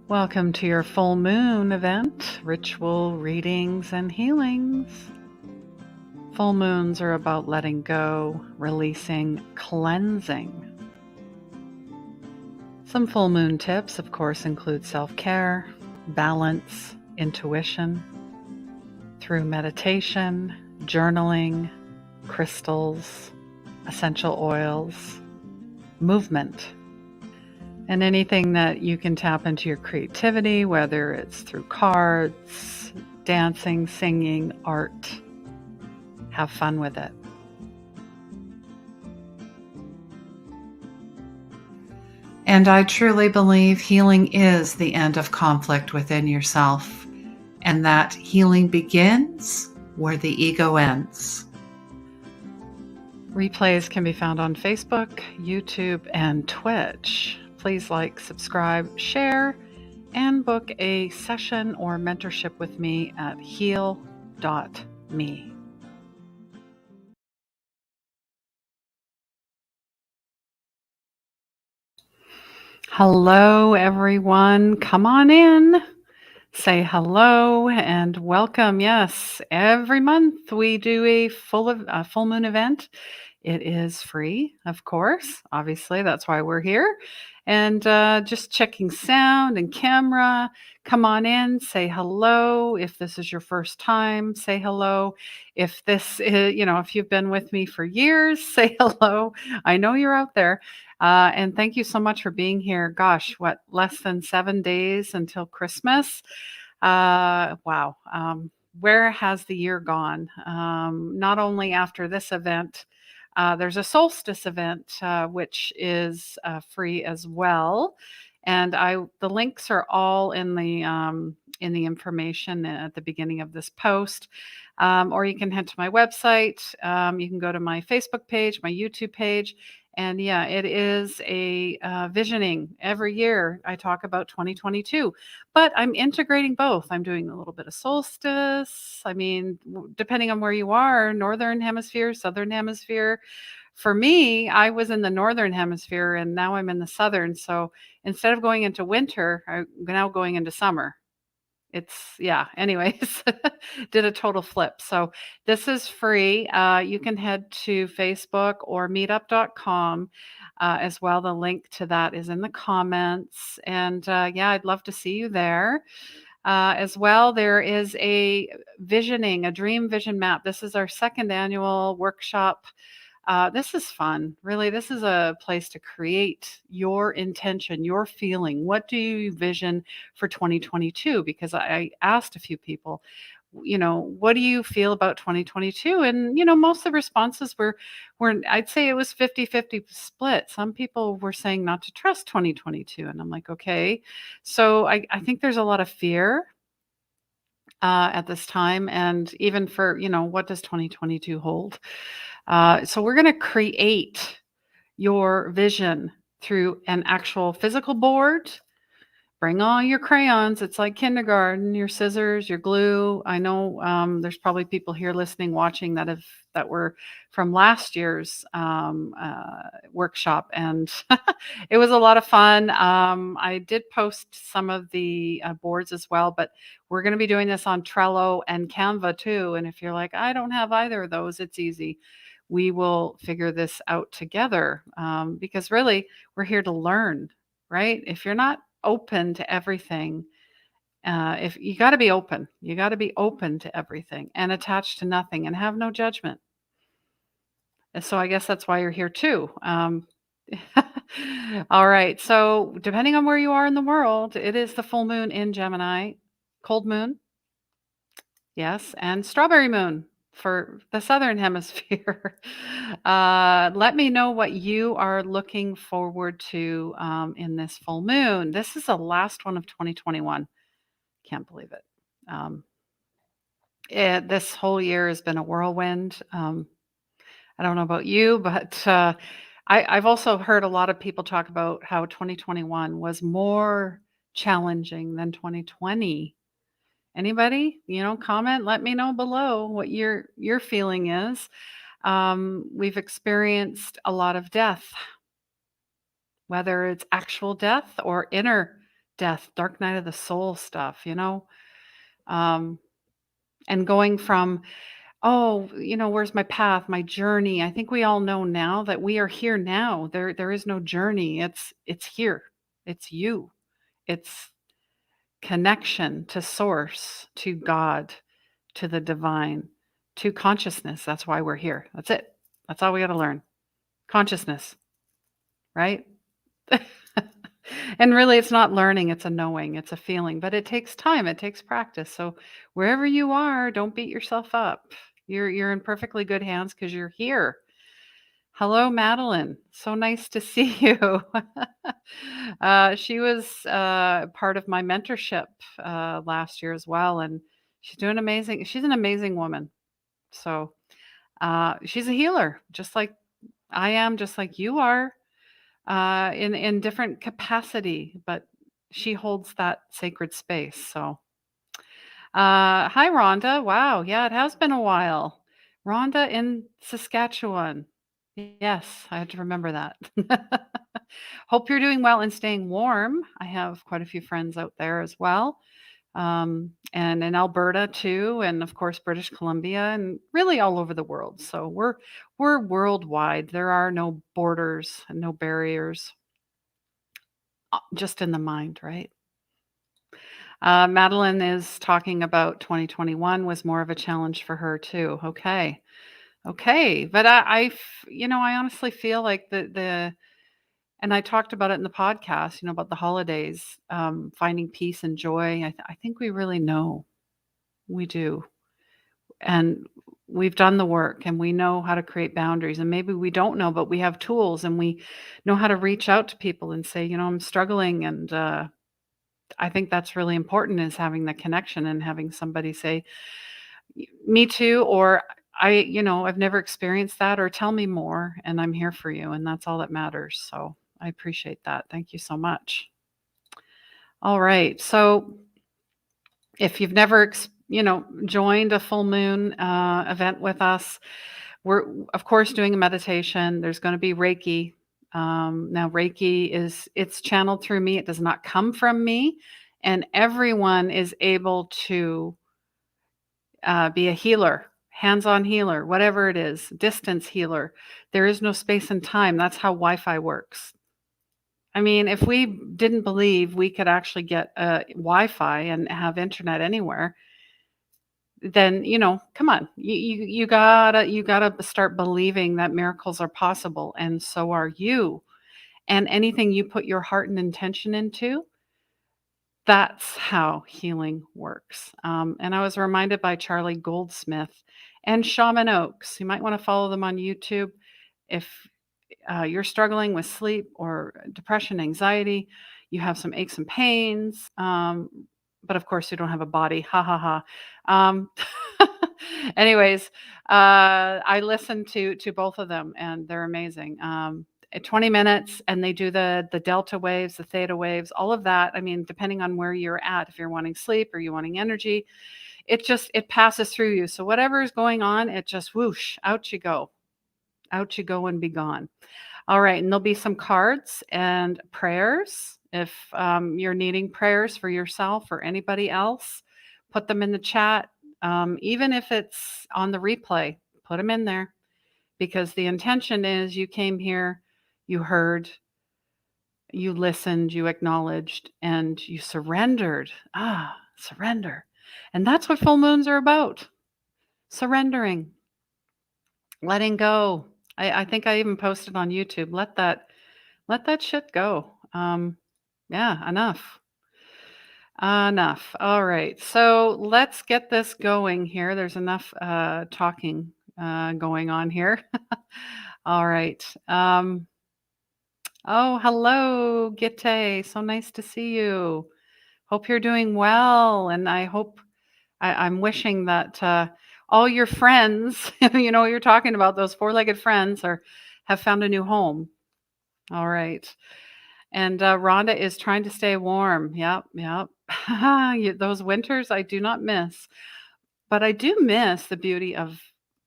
Welcome to your full moon event, ritual readings and healings. Full moons are about letting go, releasing, cleansing. Some full moon tips, of course, include self-care, balance, intuition, through meditation, journaling, crystals, essential oils, movement, and anything that you can tap into your creativity, whether it's through cards, dancing, singing, art. Have fun with it. And I truly believe healing is the end of conflict within yourself, and that healing begins where the ego ends. Replays can be found on Facebook, YouTube, and Twitch. Please like, subscribe, share, and book a session or mentorship with me at heal.me. Hello, everyone. Come on in. Say hello and welcome. Yes, every month we do a full moon event. It is free, of course. Obviously, that's why we're here. And just checking sound and camera. Come on in, say hello. If this is your first time, say hello. If this is, if you've been with me for years, say hello. I know you're out there. And thank you so much for being here. Gosh, less than 7 days until Christmas? Wow. Where has the year gone? Not only after this event, there's a solstice event, which is free as well. And the links are all in the information at the beginning of this post. Or you can head to my website. You can go to my Facebook page, my YouTube page. And yeah, it is a visioning. Every year I talk about 2022, but I'm integrating both. I'm doing a little bit of solstice. I mean, depending on where you are, northern hemisphere, southern hemisphere. For me, I was in the northern hemisphere and now I'm in the southern. So instead of going into winter, I'm now going into summer. Anyways, did a total flip. So this is free. You can head to Facebook or meetup.com as well. The link to that is in the comments. And I'd love to see you there. As well, there is a dream vision map. This is our second annual workshop. This is fun. Really, this is a place to create your intention, your feeling. What do you vision for 2022? Because I asked a few people, what do you feel about 2022? And, most of the responses were I'd say it was 50-50 split. Some people were saying not to trust 2022. And I'm like, okay. So I think there's a lot of fear at this time. And even for, what does 2022 hold? So we're going to create your vision through an actual physical board. Bring all your crayons. It's like kindergarten, your scissors, your glue. I know there's probably people here listening, watching that were from last year's workshop, and it was a lot of fun. I did post some of the boards as well, but we're going to be doing this on Trello and Canva too. And if you're like, I don't have either of those, it's easy. We will figure this out together because really we're here to learn, right? If you're not open to everything, if you got to be open, to everything and attached to nothing and have no judgment. And so I guess that's why you're here too. All right. So depending on where you are in the world, it is the full moon in Gemini, cold moon, yes, and strawberry moon for the southern hemisphere. Let me know what you are looking forward to in this full moon. This is the last one of 2021. Can't believe it. This whole year has been a whirlwind. I don't know about you, but I've also heard a lot of people talk about how 2021 was more challenging than 2020. Anybody, comment, let me know below what your feeling is. We've experienced a lot of death, whether it's actual death or inner death, dark night of the soul stuff, Um, and going from, oh, where's my path, my journey? I think we all know now that we are here now. There is no journey. It's here. It's you. It's connection to source, to God, to the divine, to consciousness. That's why we're here. That's it. That's all we got to learn. Consciousness, right? And really, it's not learning, it's a knowing, it's a feeling, but it takes time, it takes practice. So wherever you are, don't beat yourself up. You're in perfectly good hands because you're here. Hello, Madeline. So nice to see you. She was part of my mentorship last year as well, and she's doing amazing. She's an amazing woman. So she's a healer, just like I am, just like you are, in different capacity, but she holds that sacred space. So, hi, Rhonda. Wow, yeah, it has been a while. Rhonda in Saskatchewan. Yes, I had to remember that. Hope you're doing well and staying warm. I have quite a few friends out there as well. And in Alberta too, and of course British Columbia, and really all over the world. So we're worldwide. There are no borders and no barriers, just in the mind, right? Madeline is talking about 2021 was more of a challenge for her too. Okay, okay, but I honestly feel like and I talked about it in the podcast, about the holidays, finding peace and joy. I think we really know. We do. And we've done the work and we know how to create boundaries. And maybe we don't know, but we have tools and we know how to reach out to people and say, I'm struggling. And I think that's really important, is having the connection and having somebody say, me too, or I've never experienced that, or tell me more and I'm here for you. And that's all that matters. So I appreciate that. Thank you so much. All right. So if you've never, joined a full moon event with us, we're of course doing a meditation. There's going to be Reiki. Now Reiki it's channeled through me. It does not come from me, and everyone is able to be a healer, hands-on healer, whatever it is, distance healer. There is no space and time. That's how Wi-Fi works. I mean, if we didn't believe we could actually get Wi-Fi and have internet anywhere, then come on, you gotta start believing that miracles are possible, and so are you. And anything you put your heart and intention into, that's how healing works. And I was reminded by Charlie Goldsmith and Shaman Oaks. You might want to follow them on YouTube if you're struggling with sleep or depression, anxiety, you have some aches and pains, but of course you don't have a body. Ha ha ha. Um, anyways, I listen to both of them, and they're amazing. At 20 minutes, and they do the delta waves, the theta waves, all of that. I mean, depending on where you're at, if you're wanting sleep or you're wanting energy, it passes through you. So whatever is going on, it just whoosh, out you go. Out you go and be gone. All right, and there'll be some cards and prayers. If you're needing prayers for yourself or anybody else, put them in the chat. Even if it's on the replay, put them in there, because the intention is you came here, you heard, you listened, you acknowledged, and you surrendered. Surrender. And that's what full moons are about. Surrendering, letting go. I think I even posted on YouTube, let that shit go. Yeah, enough. Enough. All right. So let's get this going here. There's enough talking going on here. All right. Oh, hello, Gitte. So nice to see you. Hope you're doing well. And I hope I'm wishing that all your friends, you're talking about those four-legged friends, have found a new home. All right. And Rhonda is trying to stay warm. Yep, yep. Those winters I do not miss, but I do miss the beauty of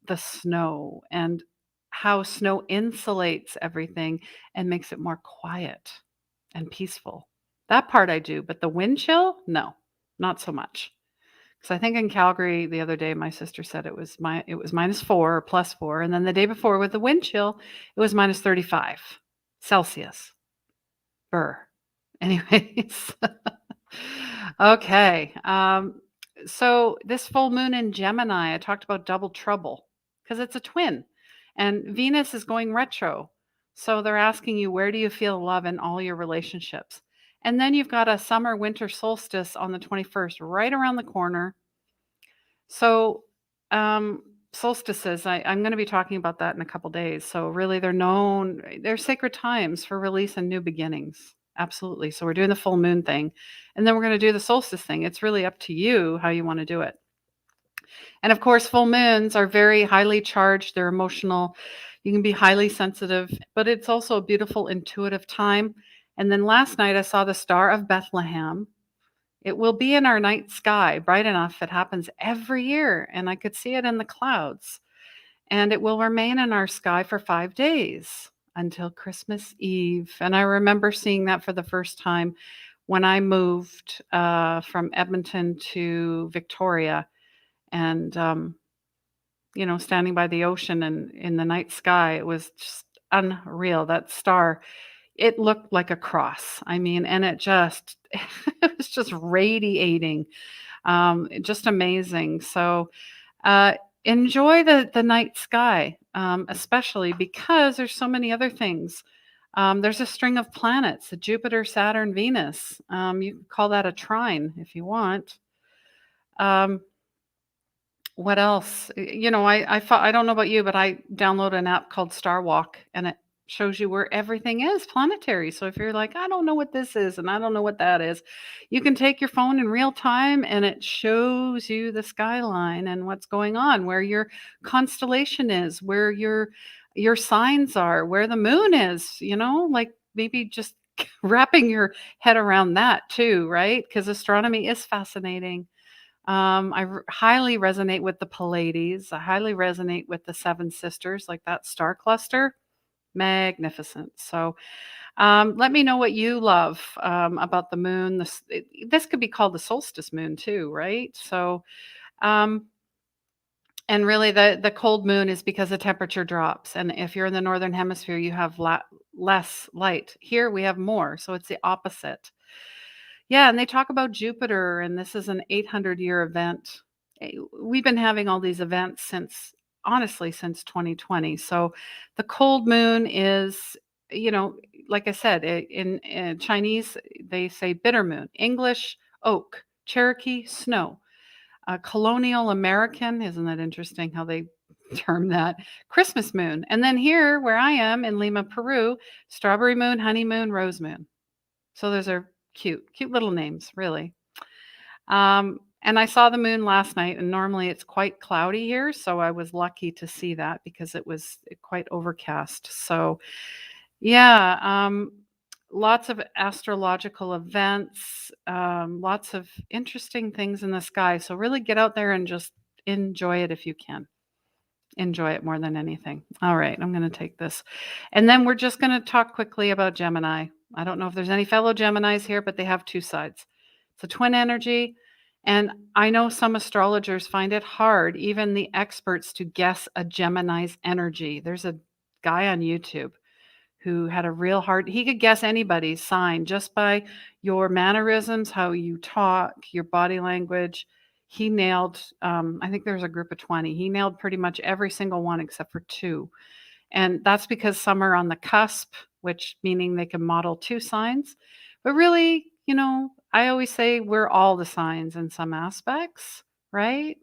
the snow and how snow insulates everything and makes it more quiet and peaceful. That part I do, but the wind chill, no, not so much. Because I think in Calgary the other day, my sister said it was -4 or +4, and then the day before with the wind chill, it was -35 Celsius. Burr. Anyways. Okay, so this full moon in Gemini, I talked about double trouble because it's a twin, and Venus is going retro. So they're asking you, where do you feel love in all your relationships? And then you've got a summer winter solstice on the 21st, right around the corner. So, um, solstices, I'm going to be talking about that in a couple days. So, really, they're sacred times for release and new beginnings. Absolutely. So, we're doing the full moon thing, and then we're going to do the solstice thing. It's really up to you how you want to do it. And of course, full moons are very highly charged, they're emotional. You can be highly sensitive, but it's also a beautiful, intuitive time. And then last night, I saw the Star of Bethlehem. It will be in our night sky, bright enough. It happens every year, and I could see it in the clouds. And it will remain in our sky for 5 days until Christmas Eve. And I remember seeing that for the first time when I moved from Edmonton to Victoria, and standing by the ocean and in the night sky, it was just unreal. That star, it looked like a cross. I mean, and it just it was just radiating, just amazing. So, uh, enjoy the night sky, especially because there's so many other things. There's a string of planets, Jupiter, Saturn, Venus. You can call that a trine if you want. Um, what else? I don't know about you, but I download an app called Star Walk, and it shows you where everything is planetary. So if you're like, I don't know what this is, and I don't know what that is, you can take your phone in real time, and it shows you the skyline and what's going on, where your constellation is, where your signs are, where the moon is. Like maybe just wrapping your head around that too, right? Because astronomy is fascinating. Highly resonate with the Pleiades. I highly resonate with the Seven Sisters, like that star cluster. Magnificent. So, let me know what you love about the moon. This could be called the solstice moon too, right? So, um, and really, the cold moon is because the temperature drops, and if you're in the northern hemisphere, you have less light. Here we have more, so it's the opposite. Yeah, and they talk about Jupiter, and this is an 800-year event. We've been having all these events honestly, since 2020. So the cold moon is, you know, like I said, in Chinese, they say bitter moon, English, oak, Cherokee, snow, colonial American, isn't that interesting how they term that? Christmas moon. And then here, where I am in Lima, Peru, strawberry moon, honeymoon, rose moon. So those are cute, cute little names, really. And I saw the moon last night, and normally it's quite cloudy here, so I was lucky to see that because it was quite overcast. So, yeah, lots of astrological events, lots of interesting things in the sky. So, really get out there and just enjoy it if you can. Enjoy it more than anything. All right, I'm going to take this. And then we're just going to talk quickly about Gemini. I don't know if there's any fellow Geminis here, but they have two sides. It's a twin energy. And I know some astrologers find it hard, even the experts, to guess a Gemini's energy. There's a guy on YouTube who had a real hard, he could guess anybody's sign just by your mannerisms, how you talk, your body language. He nailed, I think there's a group of 20. He nailed pretty much every single one except for two. And that's because some are on the cusp, which meaning they can model two signs. But really, I always say we're all the signs in some aspects, right?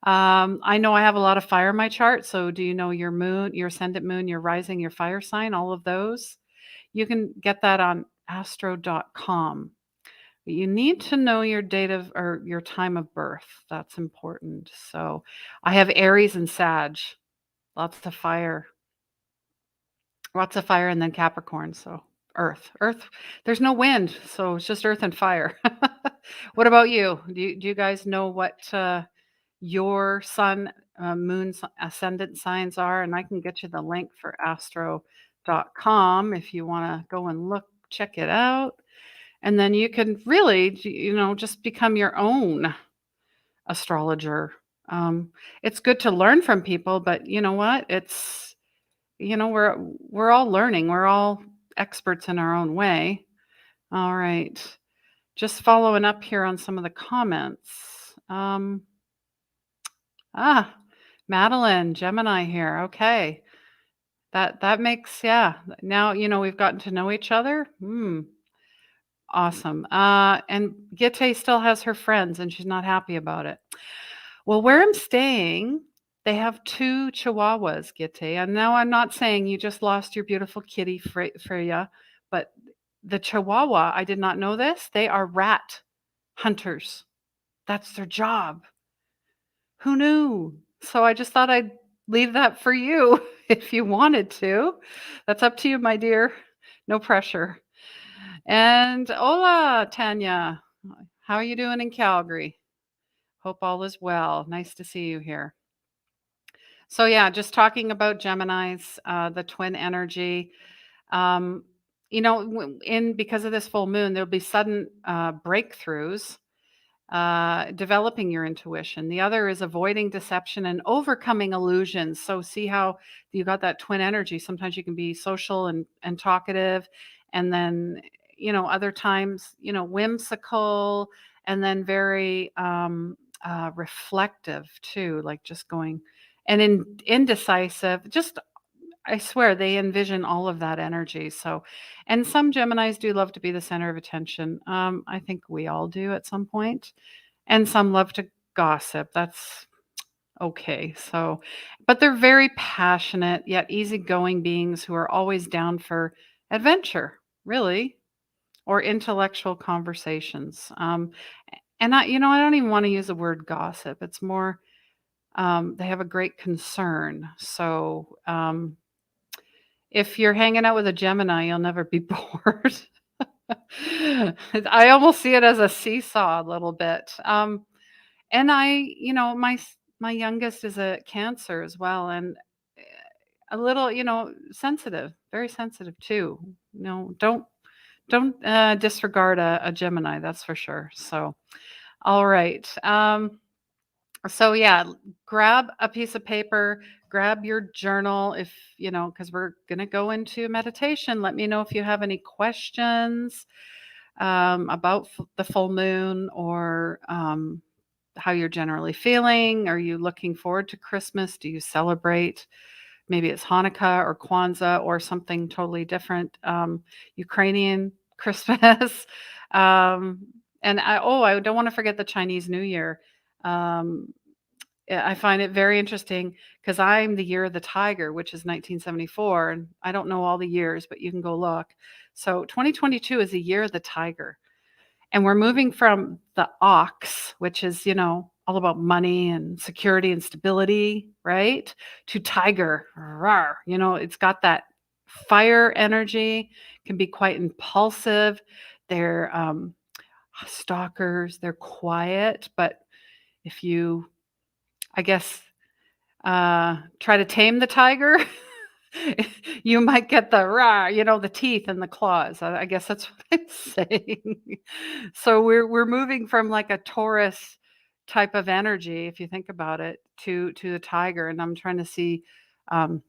I know I have a lot of fire in my chart. So, do you know your moon, your ascendant moon, your rising, your fire sign, all of those? You can get that on astro.com. But you need to know your date of or your time of birth. That's important. So, I have Aries and Sag, lots of fire, and then Capricorn. So, Earth, there's no wind. So, it's just earth and fire. What about you? Do you guys know what your sun, moon, ascendant signs are? And I can get you the link for astro.com if you want to go and check it out. And then you can really, just become your own astrologer. Um, it's good to learn from people, but you know what? We're all learning. We're all experts in our own way. All right. Just following up here on some of the comments. Ah, Madeline, Gemini here. Okay. That makes, yeah. Now, we've gotten to know each other. Awesome. And Gitte still has her friends and she's not happy about it. Well, where I'm staying, they have 2 Chihuahuas, Gitte. And now I'm not saying you just lost your beautiful kitty, Freya, but the Chihuahua, I did not know this. They are rat hunters. That's their job. Who knew? So I just thought I'd leave that for you if you wanted to. That's up to you, my dear. No pressure. And hola, Tanya. How are you doing in Calgary? Hope all is well. Nice to see you here. So yeah, just talking about Geminis, the twin energy. Um, because of this full moon, there'll be sudden breakthroughs, developing your intuition. The other is avoiding deception and overcoming illusions. So see how you got that twin energy. Sometimes you can be social and talkative, and then other times whimsical, and then very reflective too, like just going and indecisive. Just I swear they envision all of that energy. So, and some Geminis do love to be the center of attention. I think we all do at some point. And some love to gossip. That's okay. So, but they're very passionate, yet easygoing beings who are always down for adventure, really, or intellectual conversations. And I don't even want to use the word gossip. It's more, they have a great concern. So, if you're hanging out with a Gemini, you'll never be bored. I almost see it as a seesaw a little bit. And my youngest is a Cancer as well, and a little, sensitive, very sensitive too. Don't disregard a Gemini, that's for sure. So, all right. So yeah, grab a piece of paper, grab your journal if, because we're going to go into meditation. Let me know if you have any questions about the full moon, or how you're generally feeling. Are you looking forward to Christmas? Do you celebrate? Maybe it's Hanukkah or Kwanzaa or something totally different. Ukrainian Christmas. um, and I don't want to forget the Chinese New Year. Um, I find it very interesting because I'm the year of the tiger, which is 1974. And I don't know all the years, but you can go look. So 2022 is the year of the tiger. And we're moving from the ox, which is, all about money and security and stability, right? To tiger. Rawr. It's got that fire energy, can be quite impulsive. They're stalkers, they're quiet, but if you, I guess, try to tame the tiger, you might get the rah, the teeth and the claws. I guess that's what I'm saying. So we're moving from like a Taurus type of energy, if you think about it, to the tiger. And I'm trying to see. Um,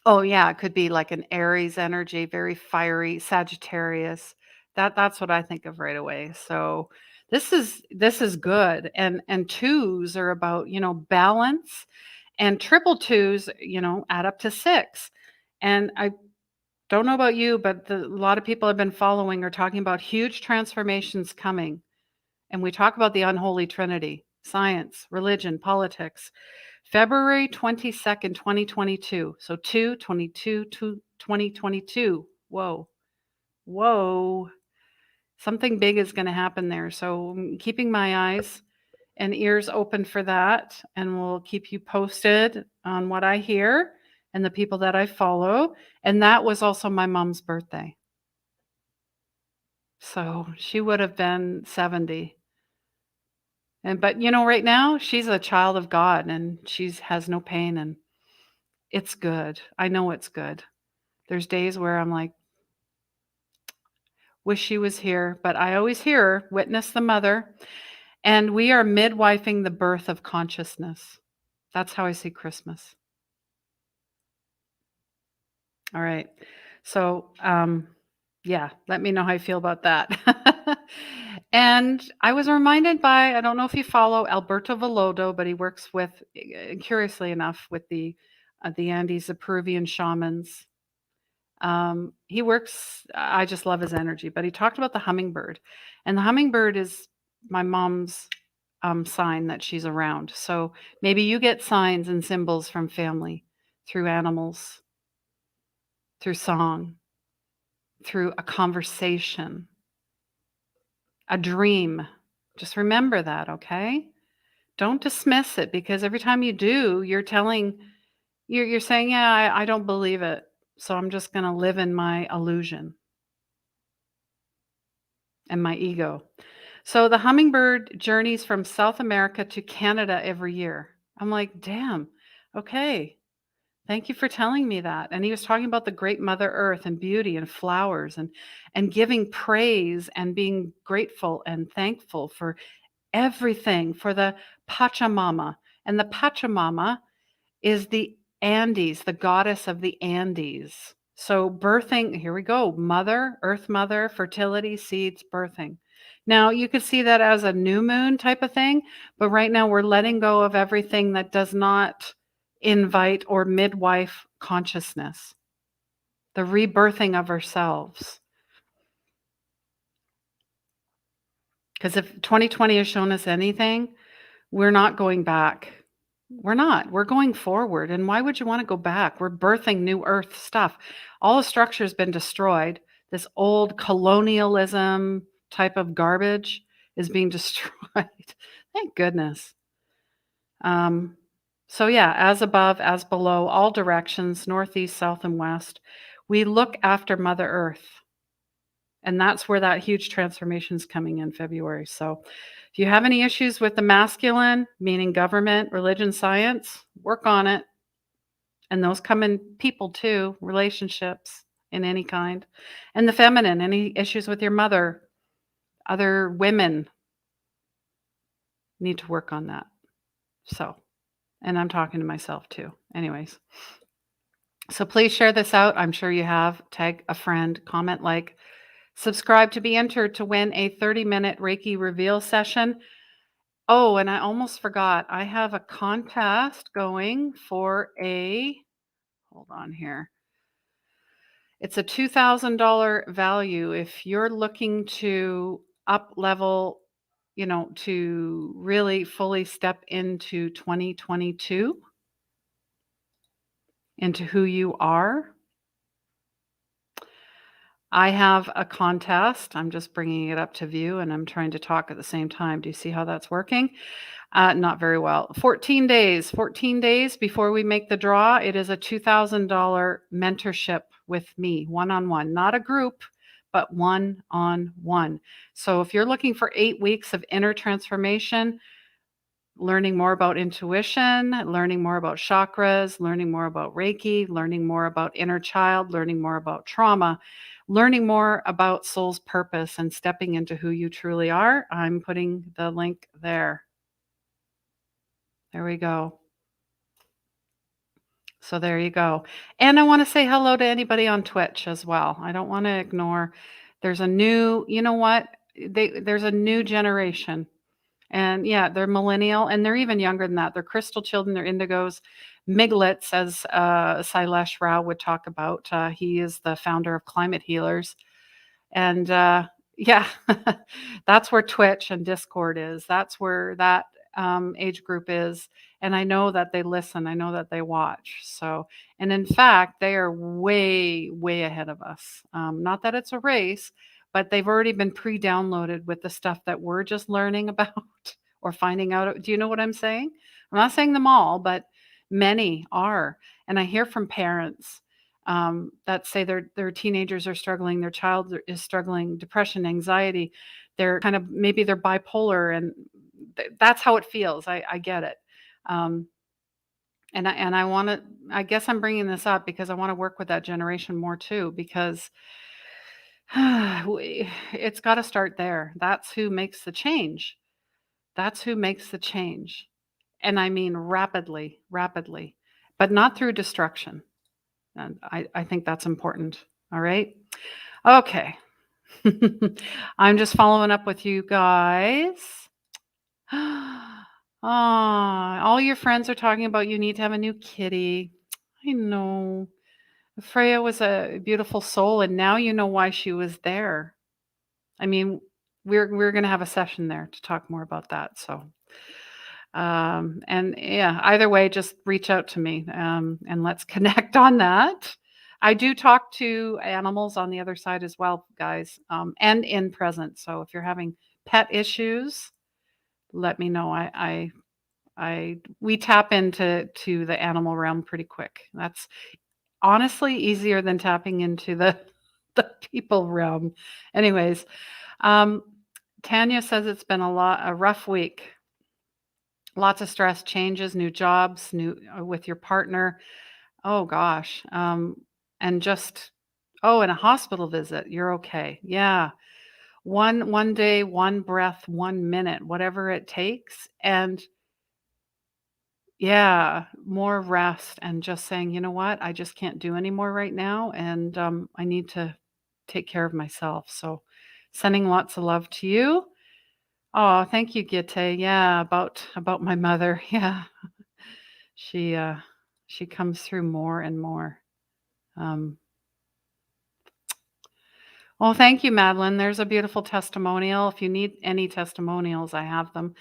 oh yeah, it could be like an Aries energy, very fiery, Sagittarius. That's what I think of right away. So this is good. And twos are about balance, and triple twos, add up to 6. And I don't know about you, but a lot of people I've been following are talking about huge transformations coming. And we talk about the unholy trinity: science, religion, politics. February 22nd, 2022. So 2022. Whoa. Whoa. Something big is going to happen there. So I'm keeping my eyes and ears open for that. And we'll keep you posted on what I hear and the people that I follow. And that was also my mom's birthday. So she would have been 70. But right now she's a child of God and she has no pain, and it's good. I know it's good. There's days where I'm like, Wish she was here, but I always hear her, witness the mother. And we are midwifing the birth of consciousness. That's how I see Christmas. All right. So, yeah, let me know how you feel about that. And I was reminded by, I don't know if you follow Alberto Velodo, but he works with, curiously enough, with the Andes, the Peruvian shamans. He works, I just love his energy, but he talked about the hummingbird. And the hummingbird is my mom's sign that she's around. So maybe you get signs and symbols from family through animals, through song, through a conversation, a dream. Just remember that, okay? Don't dismiss it, because every time you do, you're saying, yeah, I don't believe it. So I'm just going to live in my illusion and my ego. So the hummingbird journeys from South America to Canada every year. I'm like, damn, okay. Thank you for telling me that. And he was talking about the great Mother Earth and beauty and flowers and giving praise and being grateful and thankful for everything, for the Pachamama. And the Pachamama is the Andes, the goddess of the Andes. So birthing, here we go, mother, earth mother, fertility, seeds, birthing. Now, you could see that as a new moon type of thing, but right now we're letting go of everything that does not invite or midwife consciousness, the rebirthing of ourselves. Because if 2020 has shown us anything, we're not going back. We're not. We're going forward. And why would you want to go back? We're birthing new earth stuff. All the structure has been destroyed. This old colonialism type of garbage is being destroyed. Thank goodness. So yeah, as above, as below, all directions, northeast, south, and west, we look after Mother Earth. And that's where that huge transformation is coming in February. So if you have any issues with the masculine, meaning government, religion, science, work on it. And those come in people too, relationships in any kind. And the feminine, any issues with your mother, other women need to work on that. So, and I'm talking to myself too. Anyways, so please share this out. I'm sure you have. Tag a friend, comment, like, subscribe to be entered to win a 30-minute Reiki reveal session. Oh, and I almost forgot. I have a contest going for hold on here. It's a $2,000 value if you're looking to up level, to really fully step into 2022, into who you are. I have a contest. I'm just bringing it up to view and I'm trying to talk at the same time. Do you see how that's working? Not very well. 14 days before we make the draw. It is a $2,000 mentorship with me, one-on-one, not a group, but one-on-one. So if you're looking for 8 weeks of inner transformation, learning more about intuition, learning more about chakras, learning more about Reiki, learning more about inner child, learning more about trauma, learning more about soul's purpose and stepping into who you truly are, I'm putting the link there. There we go. So there you go. And I want to say hello to anybody on Twitch as well. I don't want to ignore. There's a new, you know what? There's a new generation. And yeah, they're millennial and they're even younger than that. They're crystal children, they're indigos, miglets, as Sailesh Rao would talk about. He is the founder of Climate Healers. And yeah, that's where Twitch and Discord is. That's where that age group is. And I know that they listen. I know that they watch. So, and in fact, they are way, way ahead of us. Not that it's a race, but they've already been pre-downloaded with the stuff that we're just learning about or finding out. Do you know what I'm saying? I'm not saying them all, but many are. And I hear from parents that say their teenagers are struggling, their child is struggling, depression, anxiety. They're kind of, maybe they're bipolar, and that's how it feels. I get it. And I want to, I guess I'm bringing this up because I want to work with that generation more too, because It's got to start there. That's who makes the change. That's who makes the change. And I mean rapidly, rapidly, but not through destruction. And I think that's important. All right. Okay. I'm just following up with you guys. All your friends are talking about you need to have a new kitty. I know. Freya was a beautiful soul, and now you know why she was there. I mean, we're gonna have a session there to talk more about that. So, and yeah, either way, just reach out to me, and let's connect on that. I do talk to animals on the other side as well, guys, and in present. So if you're having pet issues, let me know. We tap into the animal realm pretty quick. That's honestly easier than tapping into the the people realm. Anyways, um, Tanya says it's been a rough week. Lots of stress, changes, new jobs, new with your partner. Oh gosh. And just and a hospital visit. You're okay. Yeah. One day, one breath, 1 minute, whatever it takes. And yeah, more rest and just saying, you know what? I just can't do anymore right now. And I need to take care of myself. So sending lots of love to you. Oh, thank you, Gitte. Yeah, about my mother. Yeah. She she comes through more and more. Um, well, thank you, Madeline. There's a beautiful testimonial. If you need any testimonials, I have them.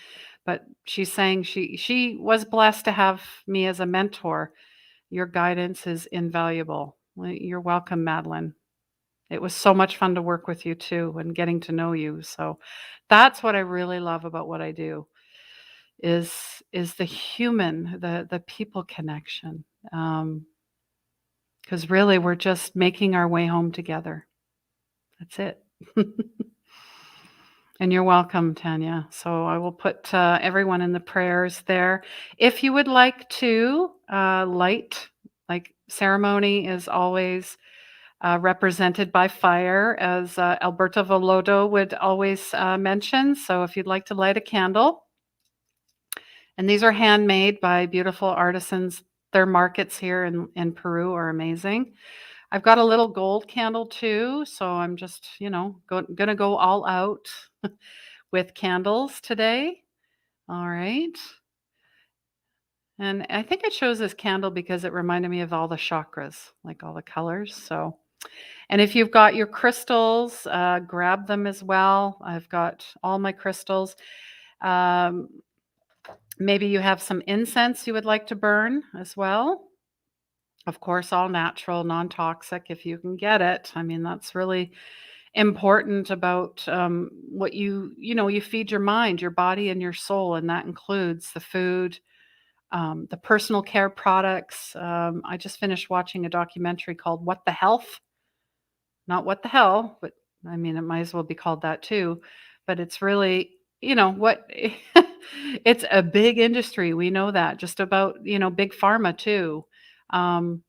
But she's saying she was blessed to have me as a mentor. Your guidance is invaluable. Well, you're welcome, Madeline. It was so much fun to work with you too and getting to know you. So that's what I really love about what I do is the human, the people connection. Because really we're just making our way home together. That's it. And you're welcome, Tanya. So I will put everyone in the prayers there. If you would like to, light, like ceremony is always represented by fire, as Alberto Volodo would always mention. So if you'd like to light a candle, and these are handmade by beautiful artisans. Their markets here in Peru are amazing. I've got a little gold candle too, so I'm just, gonna go all out with candles today. All right. And I think I chose this candle because it reminded me of all the chakras, like all the colors. So, and if you've got your crystals, grab them as well. I've got all my crystals. Um, Maybe you have some incense you would like to burn as well. Of course, all natural, non toxic if you can get it. I mean, that's really important about what you feed your mind, your body, and your soul. And that includes the food, the personal care products. I just finished watching a documentary called What the Health? Not What the Hell, but I mean, it might as well be called that too. But it's really, what it's a big industry. We know that just about, big pharma too. Um,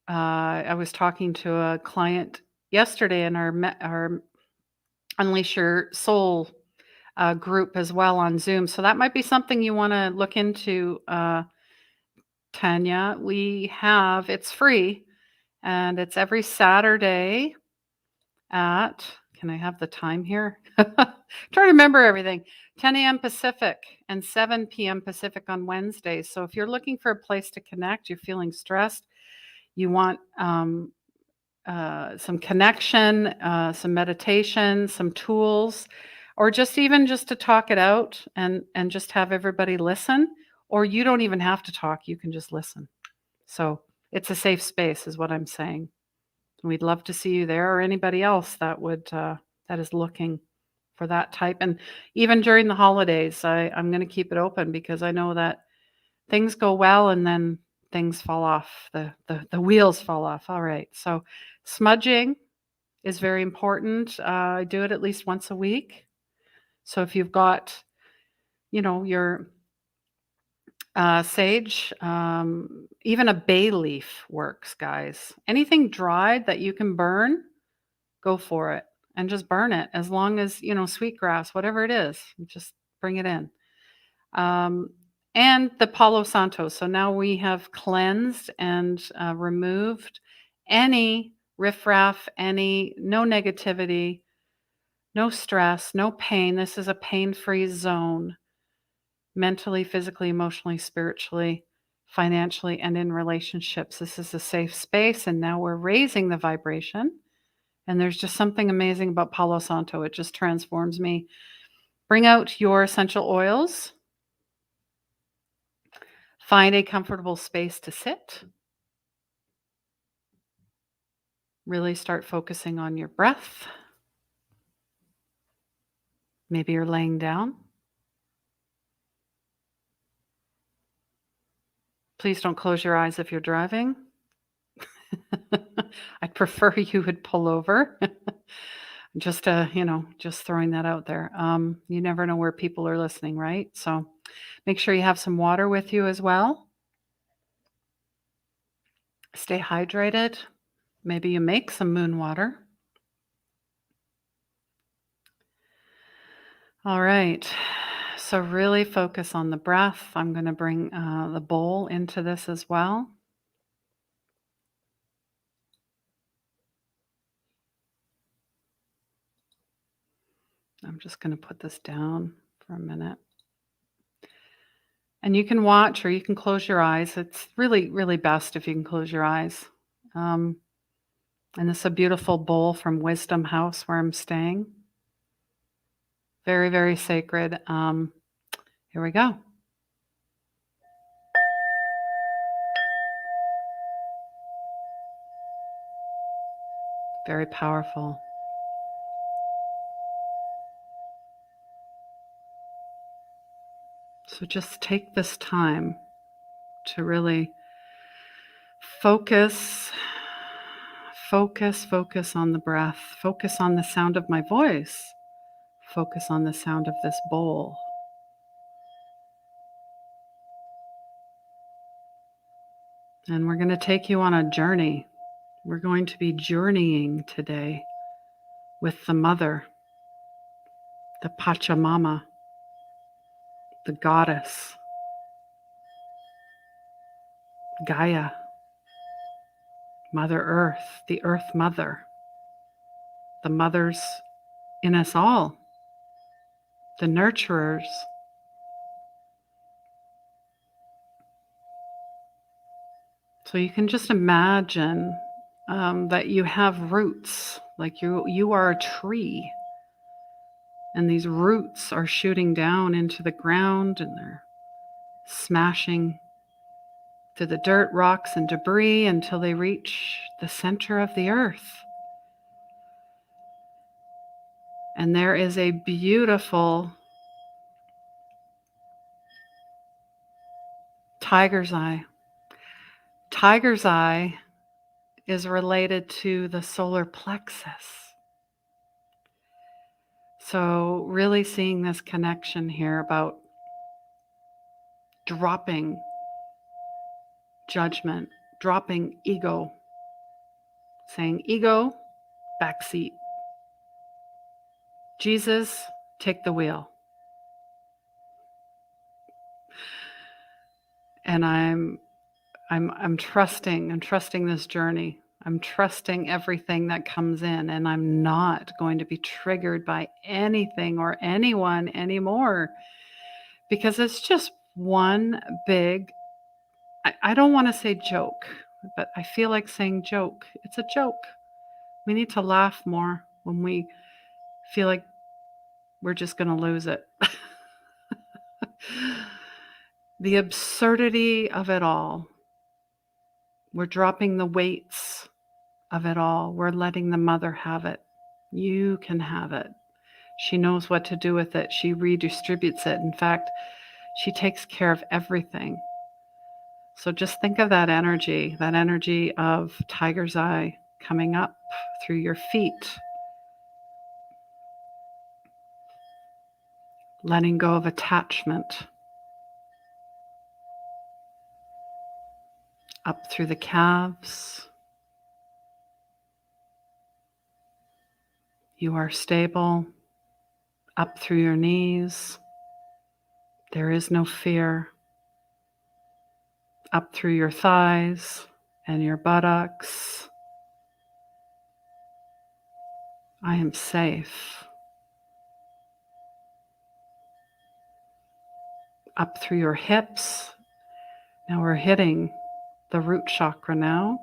I was talking to a client yesterday in our Unleash Your Soul group as well on Zoom. So that might be something you want to look into, Tanya. It's free and it's every Saturday at, can I have the time here? Try to remember everything. 10 a.m. Pacific and 7 p.m. Pacific on Wednesdays. So if you're looking for a place to connect, you're feeling stressed, you want some connection, some meditation, some tools, or just to talk it out and just have everybody listen. Or you don't even have to talk; you can just listen. So it's a safe space, is what I'm saying. We'd love to see you there, or anybody else that is looking for that type. And even during the holidays, I'm going to keep it open because I know that things go well and then things fall off. The wheels fall off. All right. So smudging is very important. I do it at least once a week. So if you've got, your sage, even a bay leaf works, guys. Anything dried that you can burn, go for it and just burn it as long as, sweetgrass, whatever it is, just bring it in. Um, and the Palo Santo. So now we have cleansed and removed any riffraff, no negativity, no stress, no pain. This is a pain-free zone, mentally, physically, emotionally, spiritually, financially, and in relationships. This is a safe space, and now we're raising the vibration. And there's just something amazing about Palo Santo. It just transforms me. Bring out your essential oils. Find a comfortable space to sit. Really start focusing on your breath. Maybe you're laying down. Please don't close your eyes if you're driving. I'd prefer you would pull over. Just just throwing that out there. You never know where people are listening, right? So make sure you have some water with you as well. Stay hydrated. Maybe you make some moon water. All right. So really focus on the breath. I'm going to bring the bowl into this as well. I'm just going to put this down for a minute. And you can watch or you can close your eyes. It's really, really best if you can close your eyes. And this is a beautiful bowl from Wisdom House where I'm staying. Very, very sacred. Here we go. Very powerful. So just take this time to really focus on the breath, focus on the sound of my voice, focus on the sound of this bowl. And we're going to take you on a journey. We're going to be journeying today with the mother, the Pachamama, the goddess, Gaia, Mother Earth, the Earth Mother, the mothers in us all, the nurturers. So you can just imagine that you have roots, like you are a tree, and these roots are shooting down into the ground and they're smashing through the dirt, rocks, and debris until they reach the center of the earth. And there is a beautiful tiger's eye. Tiger's eye is related to the solar plexus. So really seeing this connection here about dropping judgment, dropping ego, saying ego, backseat. Jesus, take the wheel. And I'm trusting this journey. I'm trusting everything that comes in, and I'm not going to be triggered by anything or anyone anymore because it's just one big, I don't want to say joke, but I feel like saying joke. It's a joke. We need to laugh more when we feel like we're just going to lose it. The absurdity of it all. We're dropping the weights of it all. We're letting the mother have it. You can have it. She knows what to do with it. She redistributes it. In fact, she takes care of everything. So just think of that energy of tiger's eye coming up through your feet, letting go of attachment, up through the calves, You are stable. Up through your knees. There is no fear. Up through your thighs and your buttocks. I am safe. Up through your hips. Now we're hitting the root chakra now.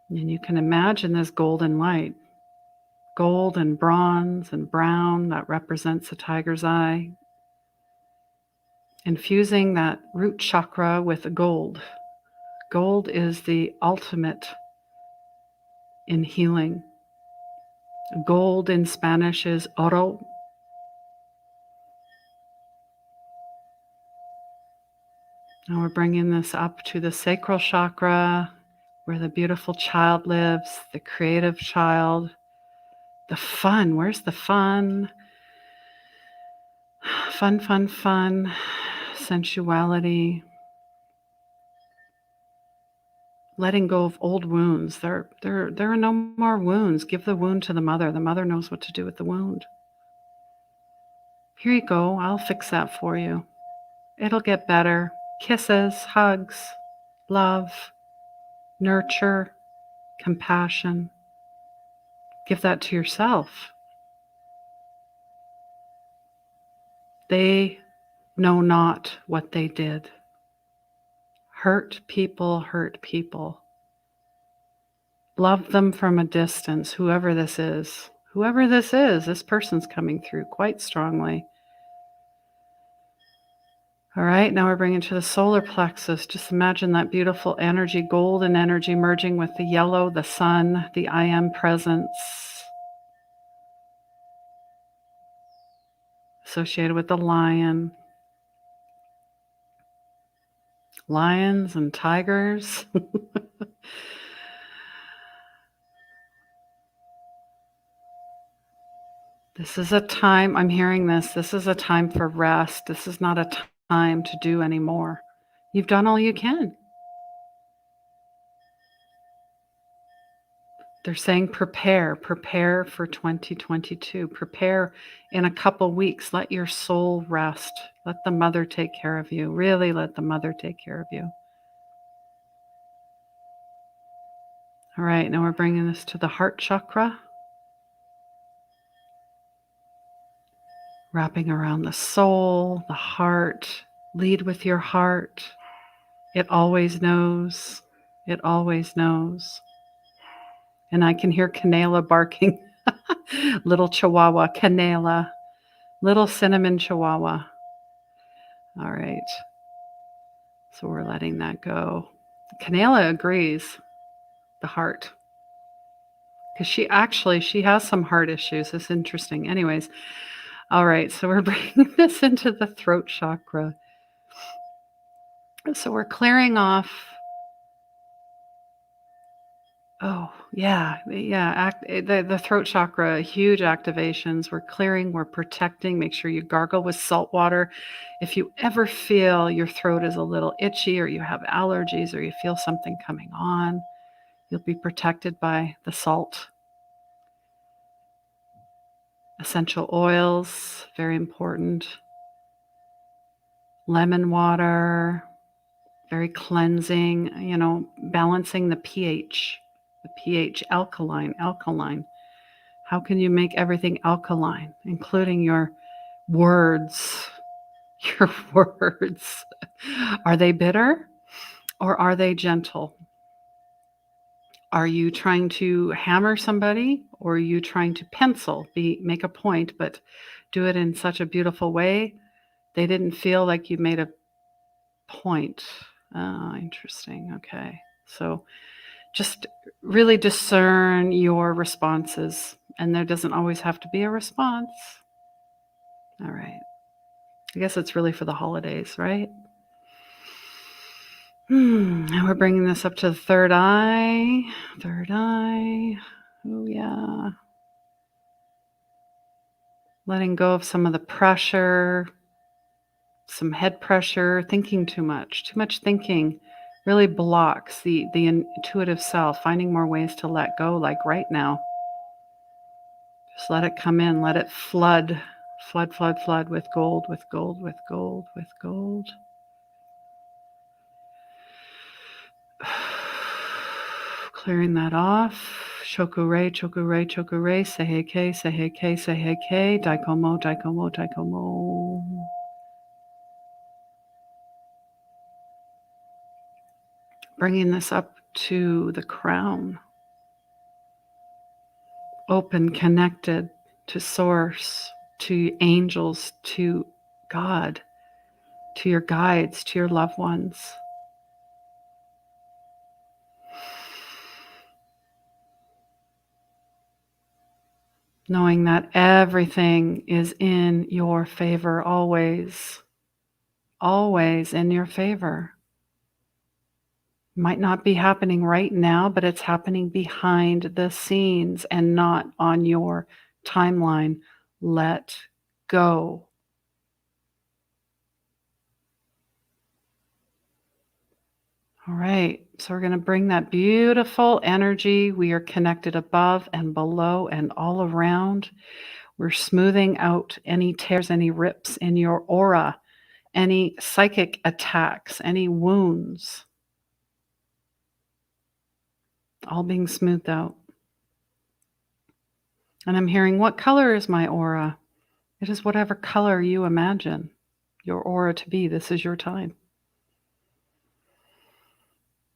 And you can imagine this golden light. Gold and bronze and brown, that represents a tiger's eye. Infusing that root chakra with gold. Gold is the ultimate in healing. Gold in Spanish is oro. Now we're bringing this up to the sacral chakra, where the beautiful child lives, the creative child. The fun, where's the fun? Fun, fun, fun, sensuality. Letting go of old wounds. There are no more wounds. Give the wound to the mother. The mother knows what to do with the wound. Here you go. I'll fix that for you. It'll get better. Kisses, hugs, love, nurture, compassion. Give that to yourself. They know not what they did. Hurt people hurt people. Love them from a distance, whoever this is. Whoever this is, this person's coming through quite strongly. All right, now we're bringing to the solar plexus. Just imagine that beautiful energy, golden energy merging with the yellow, the sun, the I am presence. Associated with the lion. Lions and tigers. This is a time, I'm hearing this is a time for rest. This is not a time to do anymore. You've done all you can. They're saying prepare for 2022. Prepare in a couple weeks. Let your soul rest. Let the mother take care of you. Really let the mother take care of you. All right, now we're bringing this to the heart chakra. Wrapping around the soul, the heart. Lead with your heart. It always knows. It always knows. And I can hear Canela barking. Little Chihuahua, Canela. Little cinnamon Chihuahua. All right. So we're letting that go. Canela agrees. The heart. Because she has some heart issues. It's interesting. Anyways. All right. So we're bringing this into the throat chakra. So we're clearing off. Oh, yeah. The throat chakra, huge activations. We're clearing, we're protecting. Make sure you gargle with salt water. If you ever feel your throat is a little itchy or you have allergies or you feel something coming on, you'll be protected by the salt. Essential oils, very important. Lemon water, very cleansing, balancing the pH. The pH, alkaline. How can you make everything alkaline, including your words? Your words. Are they bitter or are they gentle? Are you trying to hammer somebody or are you trying to pencil, make a point, but do it in such a beautiful way? They didn't feel like you made a point. Interesting. Okay. So just really discern your responses, and there doesn't always have to be a response. All right. I guess it's really for the holidays, right? Now we're bringing this up to the third eye. Third eye. Oh, yeah. Letting go of some of the pressure, some head pressure, thinking too much. Too much thinking really blocks the intuitive self, finding more ways to let go, like right now. Just let it come in. Let it flood, flood, flood, flood with gold, with gold, with gold, with gold. Clearing that off. Shokure, chokure, chokure, seheke, seheke, seheke, daikomo, daikomo, daikomo. Bringing this up to the crown. Open, connected to source, to angels, to God, to your guides, to your loved ones. Knowing that everything is in your favor, always, always in your favor. Might not be happening right now, but it's happening behind the scenes and not on your timeline. Let go. All right, so we're going to bring that beautiful energy. We are connected above and below and all around. We're smoothing out any tears, any rips in your aura, any psychic attacks, any wounds, all being smoothed out. And I'm hearing, what color is my aura? It is whatever color you imagine your aura to be. This is your time.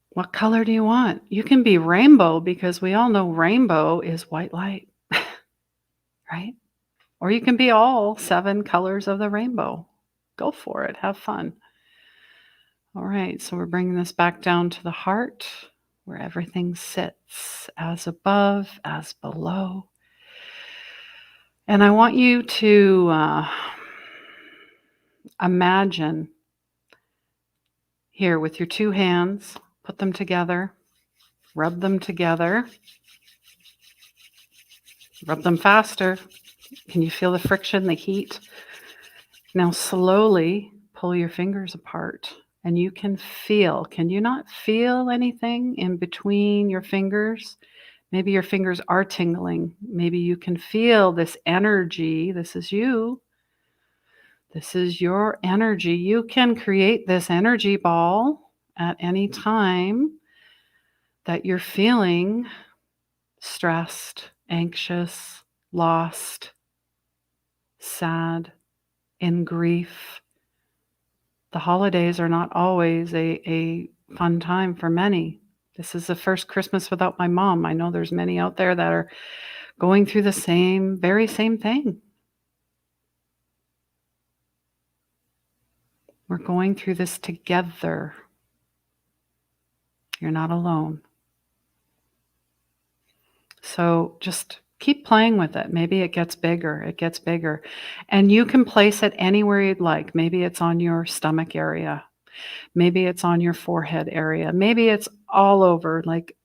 What color do you want? You can be rainbow, because we all know rainbow is white light, right? Or you can be all 7 colors of the rainbow. Go for it. Have fun. All right, so we're bringing this back down to the heart, where everything sits, as above, as below. And I want you to imagine here with your 2 hands, put them together, rub them together, rub them faster. Can you feel the friction, the heat? Now slowly pull your fingers apart, and you can you not feel anything in between your fingers? Maybe your fingers are tingling. Maybe you can feel this energy. This is you. This is your energy. You can create this energy ball at any time that you're feeling stressed, anxious, lost, sad, in grief. The holidays are not always a fun time for many. This is the first Christmas without my mom. I know there's many out there that are going through the very same thing. We're going through this together. You're not alone. So just keep playing with it. Maybe it gets bigger. It gets bigger. And you can place it anywhere you'd like. Maybe it's on your stomach area. Maybe it's on your forehead area. Maybe it's all over, like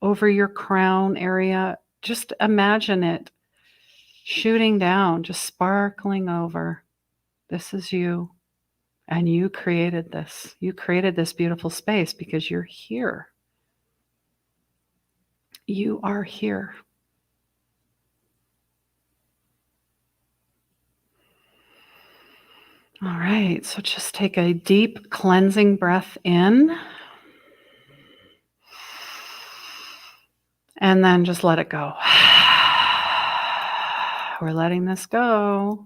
over your crown area. Just imagine it shooting down, just sparkling over. This is you. And you created this. You created this beautiful space because you're here. You are here. All right, so just take a deep cleansing breath in. And then just let it go. We're letting this go.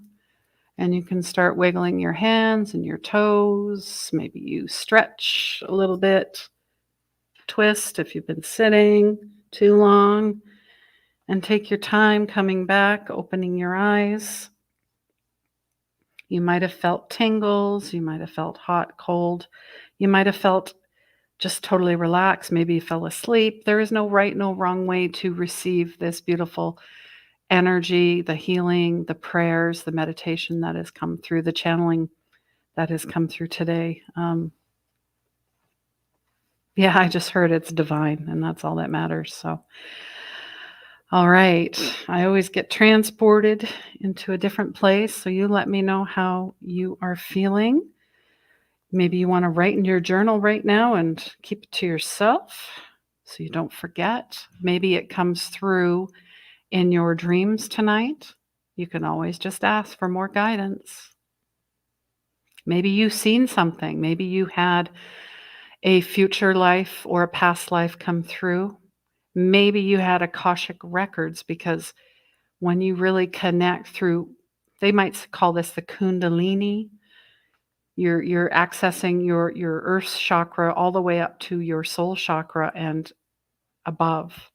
And you can start wiggling your hands and your toes. Maybe you stretch a little bit, twist if you've been sitting too long. And take your time coming back, opening your eyes. You might have felt tingles. You might have felt hot, cold. You might have felt just totally relaxed. Maybe you fell asleep. There is no right, no wrong way to receive this beautiful energy, the healing, the prayers, the meditation that has come through, the channeling that has come through today. Yeah, I just heard it's divine, and that's all that matters. So, all right. I always get transported into a different place. So you let me know how you are feeling. Maybe you want to write in your journal right now and keep it to yourself so you don't forget. Maybe it comes through in your dreams tonight, you can always just ask for more guidance. Maybe you've seen something. Maybe you had a future life or a past life come through. Maybe you had Akashic records, because when you really connect through, they might call this the Kundalini. You're accessing your earth chakra all the way up to your soul chakra and above.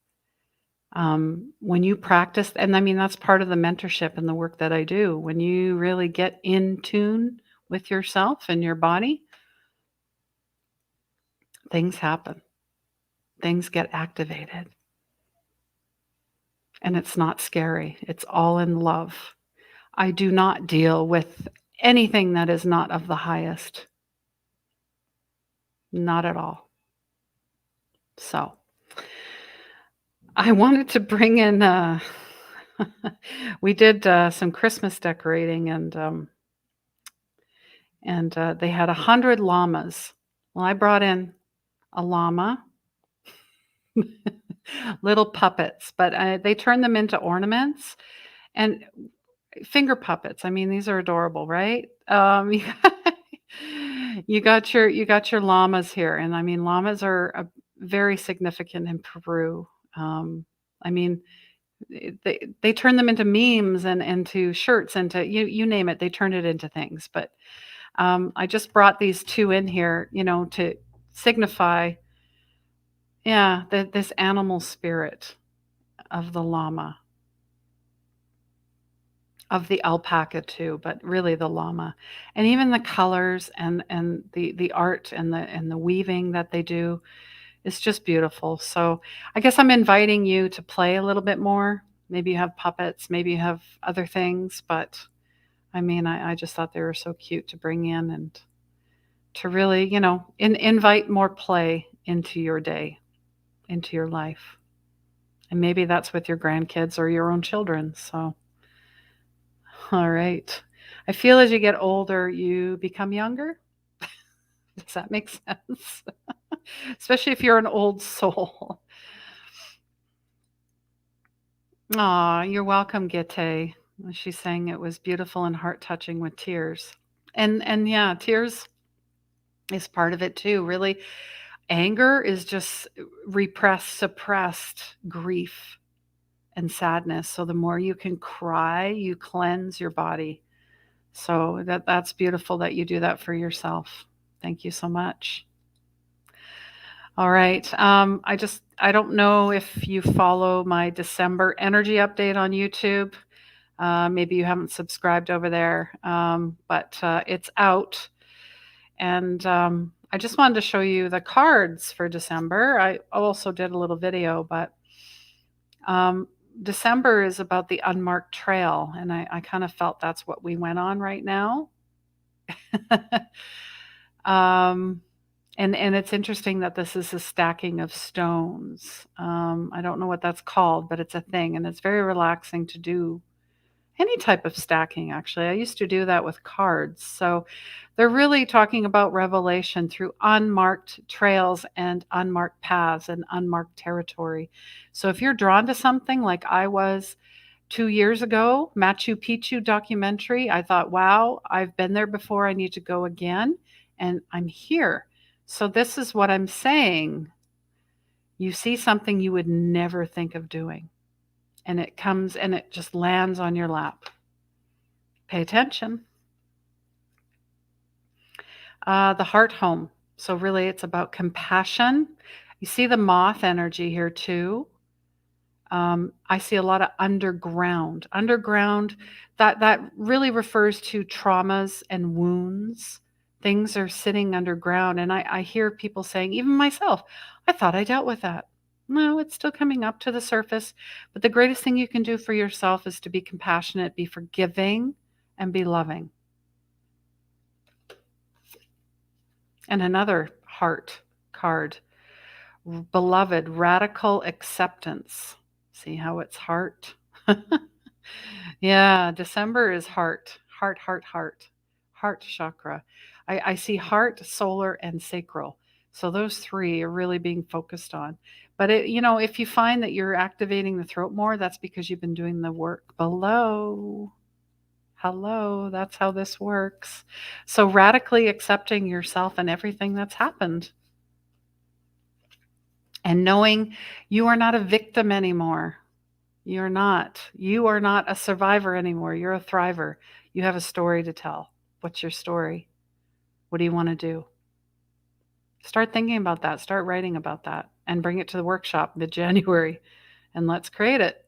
When you practice, and I mean, that's part of the mentorship and the work that I do. When you really get in tune with yourself and your body, things happen. Things get activated. And it's not scary. It's all in love. I do not deal with anything that is not of the highest. Not at all. So I wanted to bring in, we did some Christmas decorating, and they had 100 llamas. Well, I brought in a llama, little puppets, but they turned them into ornaments and finger puppets. I mean, these are adorable, right? You got your llamas here, and I mean, llamas are very significant in Peru. I mean, they turn them into memes and into shirts, into you name it. They turn it into things. But I just brought these two in here, to signify, yeah, this animal spirit of the llama, of the alpaca too, but really the llama, and even the colors and the art and the weaving that they do is just beautiful. So I guess I'm inviting you to play a little bit more. Maybe you have puppets, maybe you have other things, but I mean, I just thought they were so cute to bring in, and to really, invite more play into your day, into your life. And maybe that's with your grandkids or your own children. So, all right. I feel as you get older, you become younger. Does that make sense? Especially if you're an old soul. Aw, you're welcome, Gite. She's saying it was beautiful and heart touching with tears. And yeah, tears is part of it too. Really, anger is just repressed, suppressed grief and sadness. So the more you can cry, you cleanse your body. So that's beautiful that you do that for yourself. Thank you so much. All right. I don't know if you follow my December energy update on YouTube. Maybe you haven't subscribed over there, but it's out. And I just wanted to show you the cards for December. I also did a little video, but December is about the unmarked trail, and I kind of felt that's what we went on right now. And it's interesting that this is a stacking of stones. I don't know what that's called, but it's a thing, and it's very relaxing to do any type of stacking, actually. I used to do that with cards. So they're really talking about revelation through unmarked trails and unmarked paths and unmarked territory. So if you're drawn to something like I was 2 years ago, Machu Picchu documentary, I thought, wow, I've been there before. I need to go again. And I'm here. So this is what I'm saying. You see something you would never think of doing, and it comes and it just lands on your lap. Pay attention. The heart home. So really it's about compassion. You see the moth energy here too. I see a lot of underground. Underground, that really refers to traumas and wounds. Things are sitting underground. And I hear people saying, even myself, I thought I dealt with that. No, it's still coming up to the surface. But the greatest thing you can do for yourself is to be compassionate, be forgiving, and be loving. And another heart card, beloved, radical acceptance. See how it's heart? Yeah, December is heart, heart, heart, heart, heart chakra. I see heart, solar, and sacral. So those three are really being focused on. But if you find that you're activating the throat more, that's because you've been doing the work below. Hello, that's how this works. So radically accepting yourself and everything that's happened. And knowing you are not a victim anymore. You're not. You are not a survivor anymore. You're a thriver. You have a story to tell. What's your story? What do you want to do? Start thinking about that. Start writing about that and bring it to the workshop mid-January and let's create it.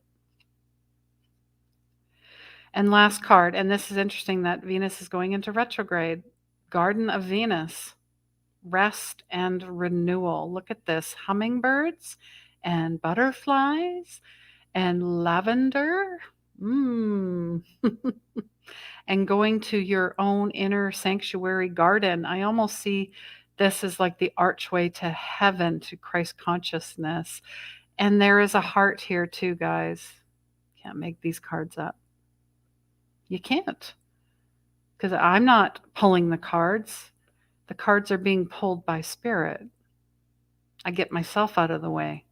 And last card, and this is interesting that Venus is going into retrograde. Garden of Venus, rest and renewal. Look at this, hummingbirds and butterflies and lavender. And going to your own inner sanctuary garden. I almost see this as like the archway to heaven, to Christ consciousness. And there is a heart here too, guys. Can't make these cards up. You can't. Because I'm not pulling the cards. The cards are being pulled by spirit. I get myself out of the way.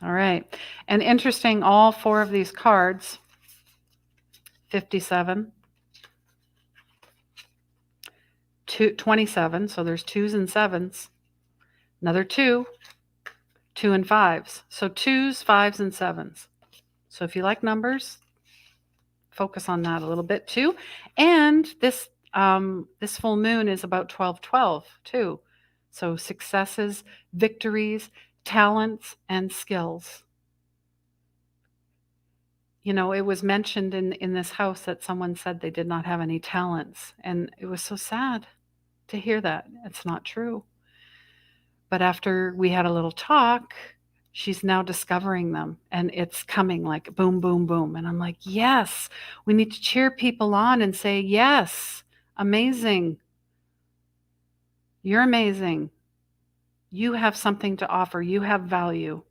All right. And interesting, all four of these cards, 57, 27, so there's 2s and 7s, another 2, 2 and 5s. So 2s, 5s, and 7s. So if you like numbers, focus on that a little bit too. And this full moon is about 12-12 too. So successes, victories, talents, and skills. It was mentioned in this house that someone said they did not have any talents. And it was so sad to hear that. It's not true. But after we had a little talk, she's now discovering them. And it's coming like boom, boom, boom. And I'm like, yes, we need to cheer people on and say, yes, amazing. You're amazing. You have something to offer. You have value.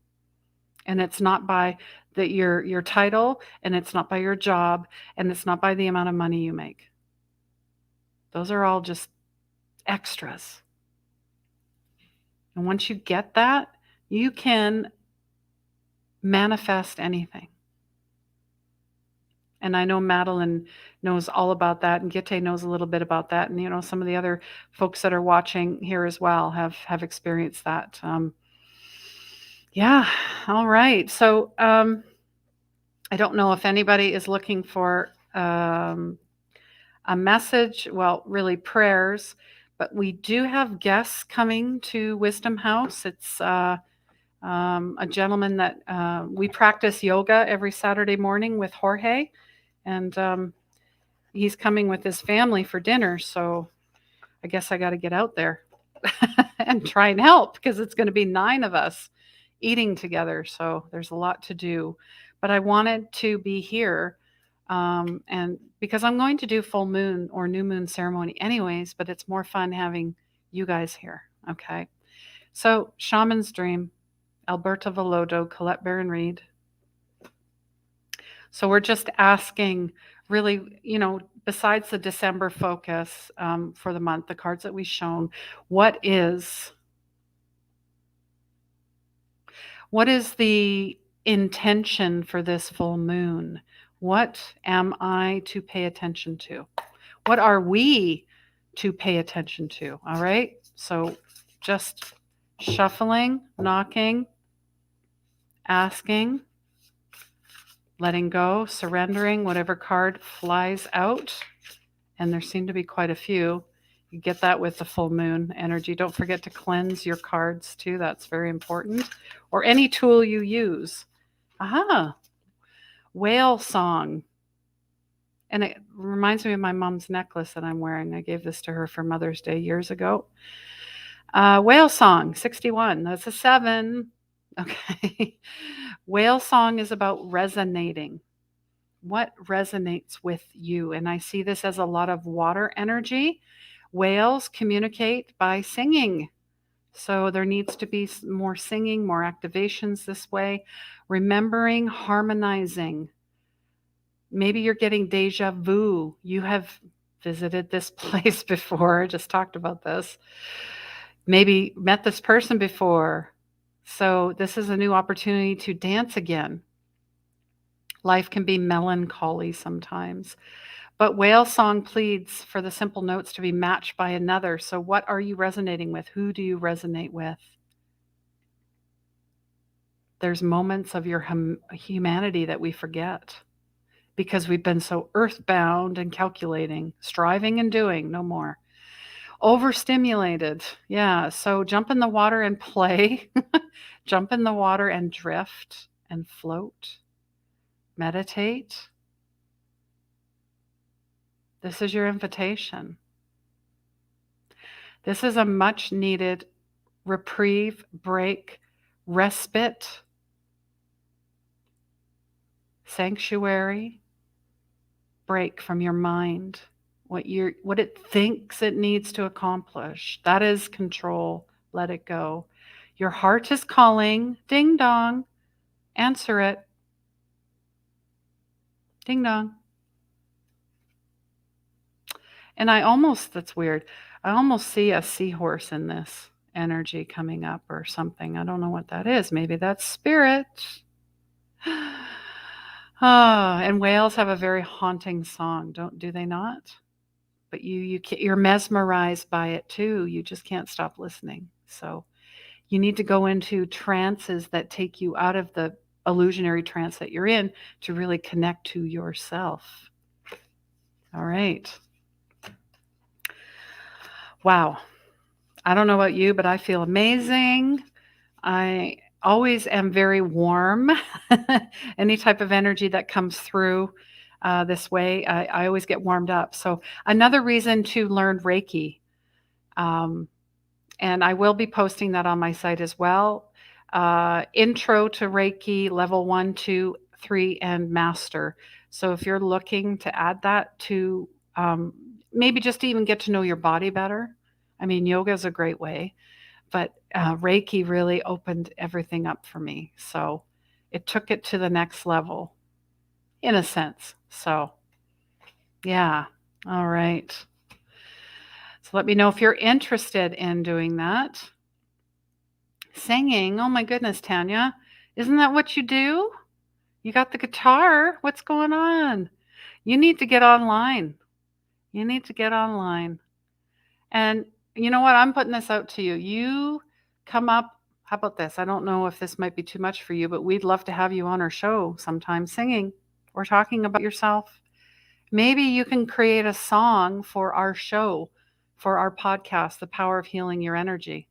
And it's not by your title, and it's not by your job, and it's not by the amount of money you make. Those are all just extras. And once you get that, you can manifest anything. And I know Madeline knows all about that, and Gitte knows a little bit about that, and some of the other folks that are watching here as well have experienced that. Yeah, all right. So I don't know if anybody is looking for a message, well, really prayers, but we do have guests coming to Wisdom House. It's a gentleman that we practice yoga every Saturday morning with Jorge, and he's coming with his family for dinner. So I guess I got to get out there and try and help, because it's going to be 9 of us eating together. So there's a lot to do. But I wanted to be here, and because I'm going to do full moon or new moon ceremony anyways, but it's more fun having you guys here. Okay. So Shaman's Dream, Alberta Velodo, Colette Baron Reed. So we're just asking, really, besides the December focus for the month, the cards that we've shown, what is the intention for this full moon? What am I to pay attention to? What are we to pay attention to? All right. So just shuffling, knocking, asking, letting go, surrendering, whatever card flies out. And there seem to be quite a few. You get that with the full moon energy. Don't forget to cleanse your cards too. That's very important. Or any tool you use. Aha. Whale song. And it reminds me of my mom's necklace that I'm wearing. I gave this to her for Mother's Day years ago. Whale song, 61. That's a 7. Okay. Whale song is about resonating. What resonates with you? And I see this as a lot of water energy. Whales communicate by singing. So there needs to be more singing, more activations this way. Remembering, harmonizing. Maybe you're getting deja vu. You have visited this place before. I just talked about this. Maybe met this person before. So this is a new opportunity to dance again. Life can be melancholy sometimes. But whale song pleads for the simple notes to be matched by another. So what are you resonating with? Who do you resonate with? There's moments of your humanity that we forget because we've been so earthbound and calculating, striving and doing, no more. Overstimulated. Yeah. So jump in the water and play, jump in the water and drift and float, meditate. This is your invitation. This is a much needed reprieve, break, respite, sanctuary, break from your mind, what it thinks it needs to accomplish. That is control. Let it go. Your heart is calling. Ding dong. Answer it. Ding dong. And that's weird. I almost see a seahorse in this energy coming up or something. I don't know what that is. Maybe that's spirit. And whales have a very haunting song, do they not? But you're mesmerized by it too. You just can't stop listening. So you need to go into trances that take you out of the illusionary trance that you're in to really connect to yourself. All right. Wow. I don't know about you, but I feel amazing. I always am very warm. Any type of energy that comes through this way, I always get warmed up. So another reason to learn Reiki, and I will be posting that on my site as well. Intro to Reiki, level 1, 2, 3, and master. So if you're looking to add that to maybe just to even get to know your body better. I mean, yoga is a great way. But Reiki really opened everything up for me. So it took it to the next level, in a sense. So, yeah. All right. So let me know if you're interested in doing that. Singing. Oh, my goodness, Tanya. Isn't that what you do? You got the guitar. What's going on? You need to get online. You need to get online. And you know what? I'm putting this out to you. You come up. How about this? I don't know if this might be too much for you, but we'd love to have you on our show sometime singing or talking about yourself. Maybe you can create a song for our show, for our podcast, The Power of Healing Your Energy.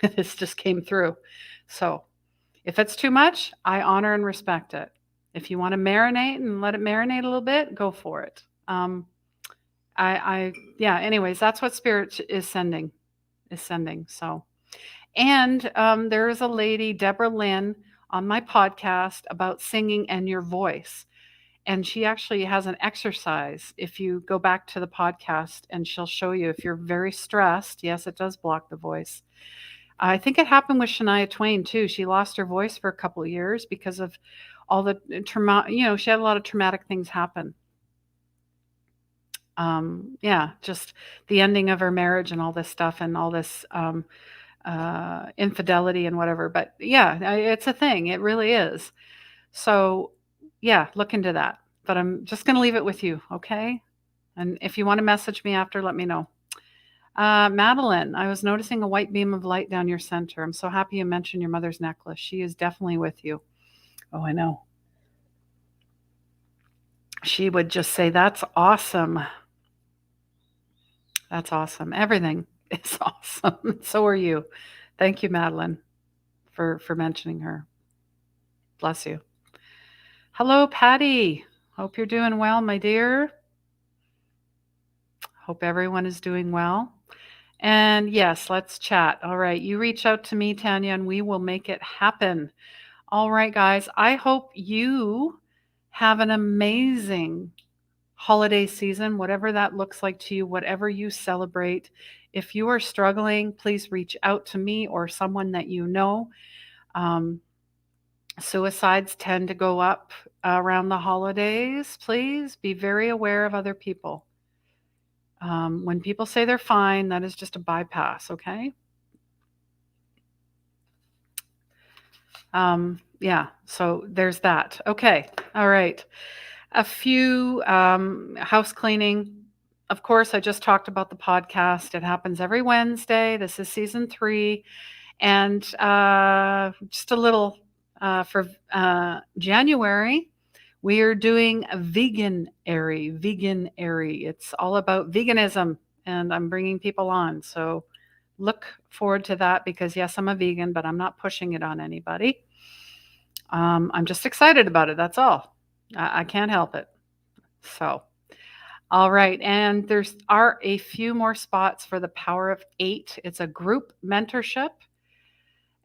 This just came through. So if it's too much, I honor and respect it. If you want to marinate and let it marinate a little bit, go for it. Yeah, anyways, that's what Spirit is sending. So, and there is a lady, Deborah Lynn, on my podcast about singing and your voice. And she actually has an exercise. If you go back to the podcast, and she'll show you if you're very stressed, yes, it does block the voice. I think it happened with Shania Twain too. She lost her voice for a couple of years because of all the trauma. She had a lot of traumatic things happen. Yeah, just the ending of her marriage and all this stuff and all this infidelity and whatever. But yeah, it's a thing. It really is. So yeah, look into that. But I'm just going to leave it with you, okay? And if you want to message me after, let me know. Madeline, I was noticing a white beam of light down your center. I'm so happy you mentioned your mother's necklace. She is definitely with you. Oh, I know. She would just say, that's awesome. That's awesome. Everything is awesome. So are you. Thank you, Madeline, for mentioning her. Bless you. Hello, Patty. Hope you're doing well, my dear. Hope everyone is doing well. And yes, let's chat. All right. You reach out to me, Tanya, and we will make it happen. All right, guys. I hope you have an amazing holiday season, whatever that looks like to you, whatever you celebrate. If you are struggling, please reach out to me or someone that you know. Suicides tend to go up around the holidays. Please be very aware of other people. When people say they're fine, that is just a bypass, okay? Yeah, so there's that. Okay, all right. A few house cleaning. Of course, I just talked about the podcast. It happens every Wednesday. This is season 3. And just a little for January, we are doing a vegan-airy. It's all about veganism, and I'm bringing people on. So look forward to that because, yes, I'm a vegan, but I'm not pushing it on anybody. I'm just excited about it. That's all. I can't help it. So, all right. And there's are a few more spots for the Power of 8. It's a group mentorship.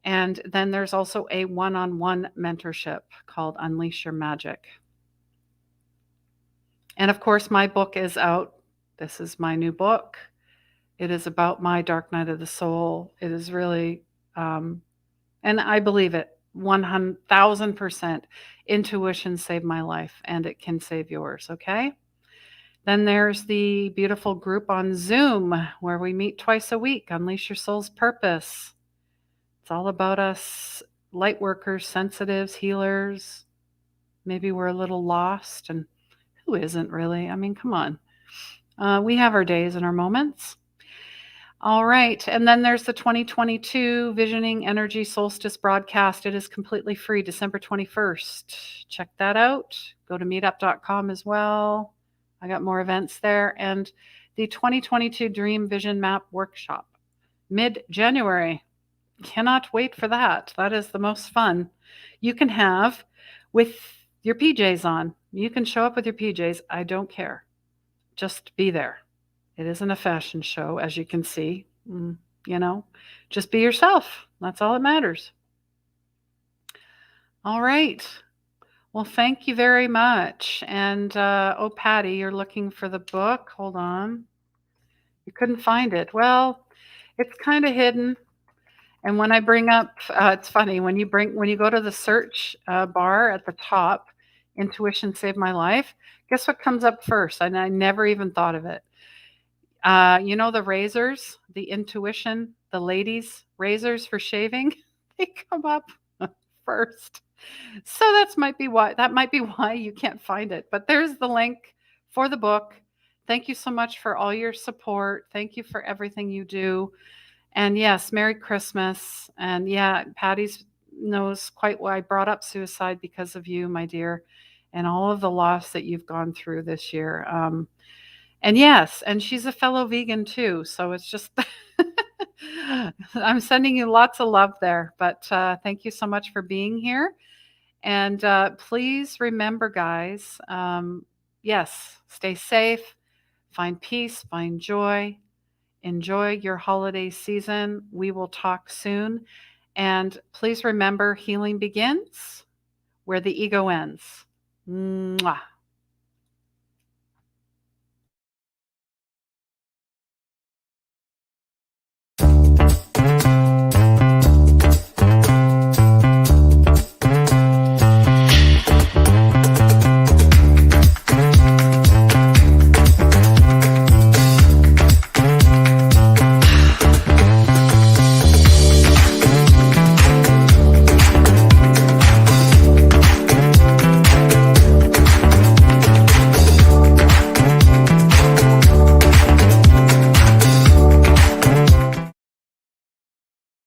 And then there's also a one-on-one mentorship called Unleash Your Magic. And of course, my book is out. This is my new book. It is about my dark night of the soul. It is really, and I believe it 1,000%. Intuition saved my life, and it can save yours, okay? Then there's the beautiful group on Zoom where we meet twice a week. Unleash Your Soul's Purpose. It's all about us light workers, sensitives, healers. Maybe we're a little lost, and who isn't really? I mean, come on. We have our days and our moments. All right. And then there's the 2022 Visioning Energy Solstice broadcast. It is completely free, December 21st. Check that out. Go to meetup.com as well. I got more events there. And the 2022 Dream Vision Map Workshop, mid-January. Cannot wait for that. That is the most fun you can have with your PJs on. You can show up with your PJs. I don't care. Just be there. It isn't a fashion show, as you can see. Just be yourself. That's all that matters. All right. Well, thank you very much. And, Patty, you're looking for the book. Hold on. You couldn't find it. Well, it's kind of hidden. And when I bring up, it's funny when you go to the search bar at the top, intuition saved my life. Guess what comes up first? And I never even thought of it. The razors, the intuition, the ladies' razors for shaving, they come up first. So that might be why you can't find it. But there's the link for the book. Thank you so much for all your support. Thank you for everything you do. And yes, Merry Christmas. And yeah, Patty knows quite why I brought up suicide because of you, my dear, and all of the loss that you've gone through this year. And yes, and she's a fellow vegan too. So it's just, I'm sending you lots of love there. But thank you so much for being here. And please remember, guys, yes, stay safe, find peace, find joy. Enjoy your holiday season. We will talk soon. And please remember, healing begins where the ego ends. Mwah.